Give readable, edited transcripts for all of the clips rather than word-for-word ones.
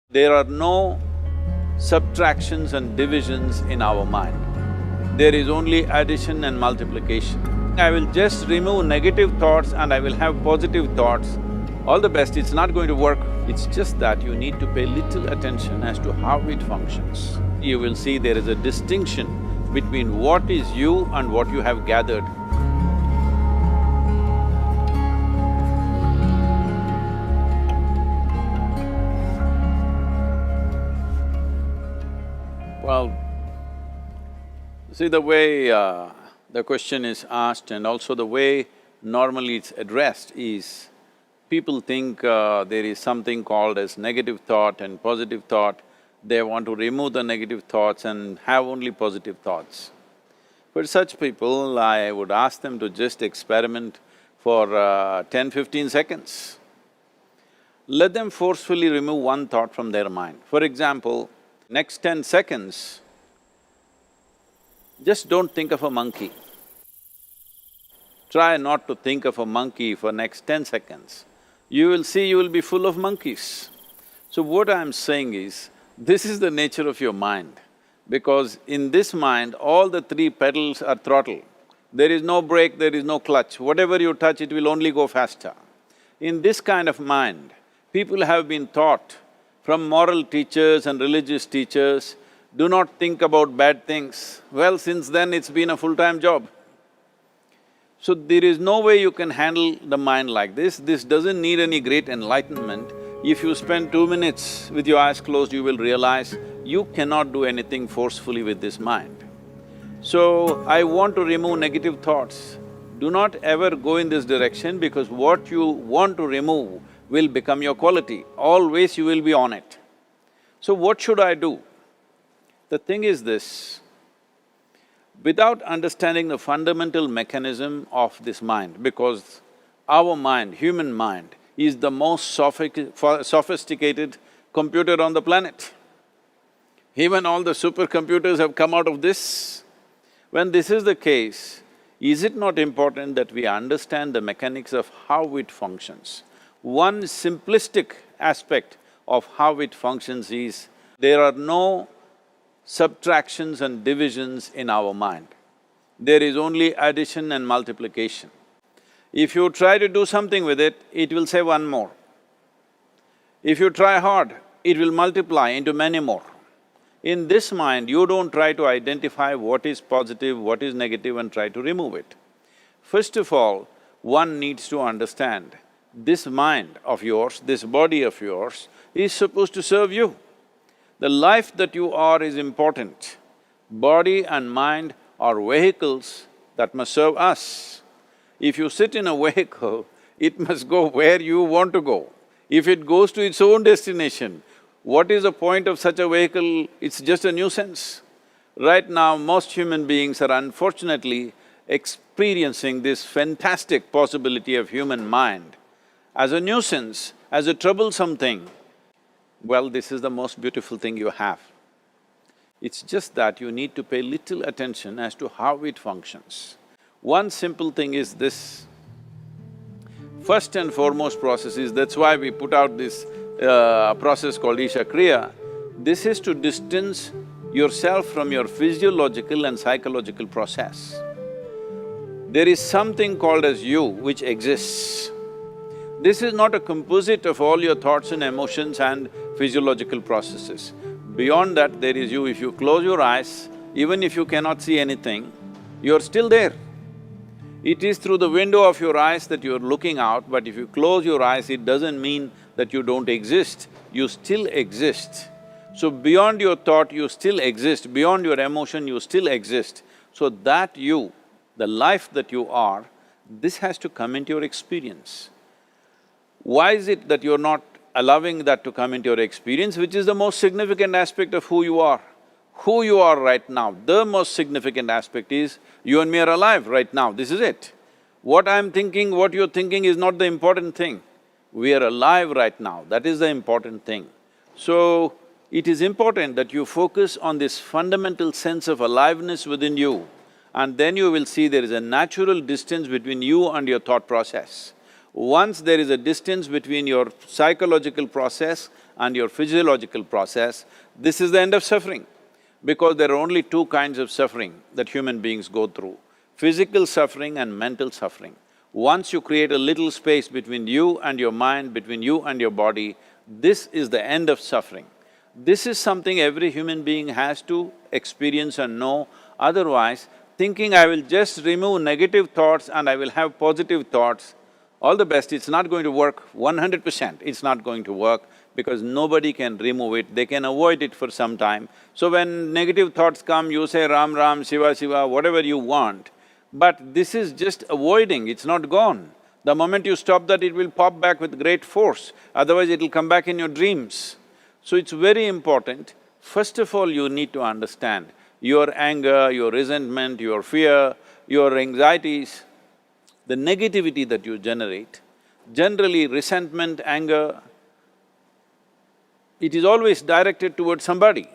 There are no subtractions and divisions in our mind. There is only addition and multiplication. I will just remove negative thoughts and I will have positive thoughts. All the best, it's not going to work. It's just that you need to pay little attention as to how it functions. You will see there is a distinction between what is you and what you have gathered. Well, see the way the question is asked and also the way normally it's addressed is, people think there is something called as negative thought and positive thought. They want to remove the negative thoughts and have only positive thoughts. For such people, I would ask them to just experiment for 10-15 seconds. Let them forcefully remove one thought from their mind. For example, next 10 seconds, just don't think of a monkey. Try not to think of a monkey for next 10 seconds. You will see you will be full of monkeys. So what I'm saying is, this is the nature of your mind, because in this mind, all the three pedals are throttle. There is no brake, there is no clutch. Whatever you touch, it will only go faster. In this kind of mind, people have been taught from moral teachers and religious teachers, do not think about bad things. Well, since then it's been a full-time job. So there is no way you can handle the mind like this. This doesn't need any great enlightenment. If you spend 2 minutes with your eyes closed, you will realize you cannot do anything forcefully with this mind. So, I want to remove negative thoughts. Do not ever go in this direction, because what you want to remove will become your quality. Always you will be on it. So what should I do? The thing is this, without understanding the fundamental mechanism of this mind, because our mind, human mind, is the most sophisticated computer on the planet. Even all the supercomputers have come out of this. When this is the case, is it not important that we understand the mechanics of how it functions? One simplistic aspect of how it functions is, there are no subtractions and divisions in our mind. There is only addition and multiplication. If you try to do something with it, it will say one more. If you try hard, it will multiply into many more. In this mind, you don't try to identify what is positive, what is negative and try to remove it. First of all, one needs to understand, this mind of yours, this body of yours is supposed to serve you. The life that you are is important. Body and mind are vehicles that must serve us. If you sit in a vehicle, it must go where you want to go. If it goes to its own destination, what is the point of such a vehicle? It's just a nuisance. Right now, most human beings are unfortunately experiencing this fantastic possibility of human mind as a nuisance, as a troublesome thing. Well, this is the most beautiful thing you have. It's just that you need to pay little attention as to how it functions. One simple thing is this. First and foremost process is, that's why we put out this process called Isha Kriya. This is to distance yourself from your physiological and psychological process. There is something called as you which exists. This is not a composite of all your thoughts and emotions and physiological processes. Beyond that, there is you. If you close your eyes, even if you cannot see anything, you're still there. It is through the window of your eyes that you're looking out, but if you close your eyes, it doesn't mean that you don't exist, you still exist. So beyond your thought, you still exist, beyond your emotion, you still exist. So that you, the life that you are, this has to come into your experience. Why is it that you're not allowing that to come into your experience, which is the most significant aspect of who you are? Who you are right now, the most significant aspect is, you and me are alive right now, this is it. What I'm thinking, what you're thinking is not the important thing. We are alive right now, that is the important thing. So, it is important that you focus on this fundamental sense of aliveness within you, and then you will see there is a natural distance between you and your thought process. Once there is a distance between your psychological process and your physiological process, this is the end of suffering. Because there are only two kinds of suffering that human beings go through, physical suffering and mental suffering. Once you create a little space between you and your mind, between you and your body, this is the end of suffering. This is something every human being has to experience and know, otherwise thinking I will just remove negative thoughts and I will have positive thoughts, all the best, it's not going to work 100%, it's not going to work because nobody can remove it, they can avoid it for some time. So when negative thoughts come, you say Ram Ram, Shiva Shiva, whatever you want, but this is just avoiding, it's not gone. The moment you stop that, it will pop back with great force, otherwise it'll come back in your dreams. So it's very important, first of all you need to understand your anger, your resentment, your fear, your anxieties, the negativity that you generate. Generally resentment, anger, it is always directed towards somebody.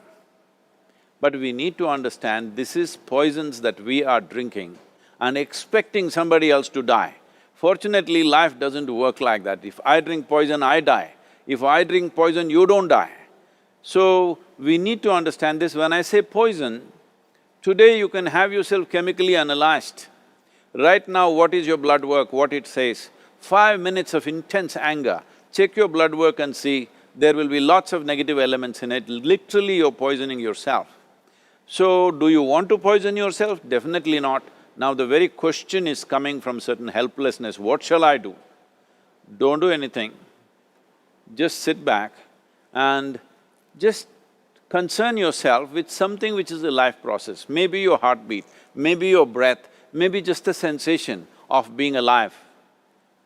But we need to understand this is poisons that we are drinking and expecting somebody else to die. Fortunately, life doesn't work like that. If I drink poison, I die. If I drink poison, you don't die. So, we need to understand this. When I say poison, today you can have yourself chemically analyzed. Right now, what is your blood work, what it says? 5 minutes of intense anger, check your blood work and see, there will be lots of negative elements in it, literally you're poisoning yourself. So, do you want to poison yourself? Definitely not. Now the very question is coming from certain helplessness, what shall I do? Don't do anything, just sit back and just concern yourself with something which is a life process. Maybe your heartbeat, maybe your breath, maybe just the sensation of being alive.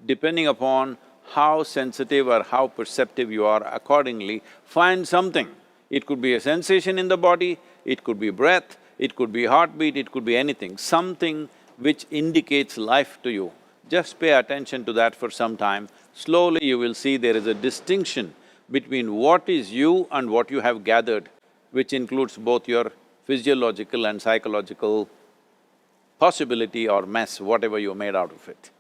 Depending upon how sensitive or how perceptive you are, accordingly, find something. It could be a sensation in the body, it could be breath, it could be heartbeat, it could be anything, something which indicates life to you. Just pay attention to that for some time. Slowly you will see there is a distinction between what is you and what you have gathered, which includes both your physiological and psychological possibility or mess, whatever you made out of it.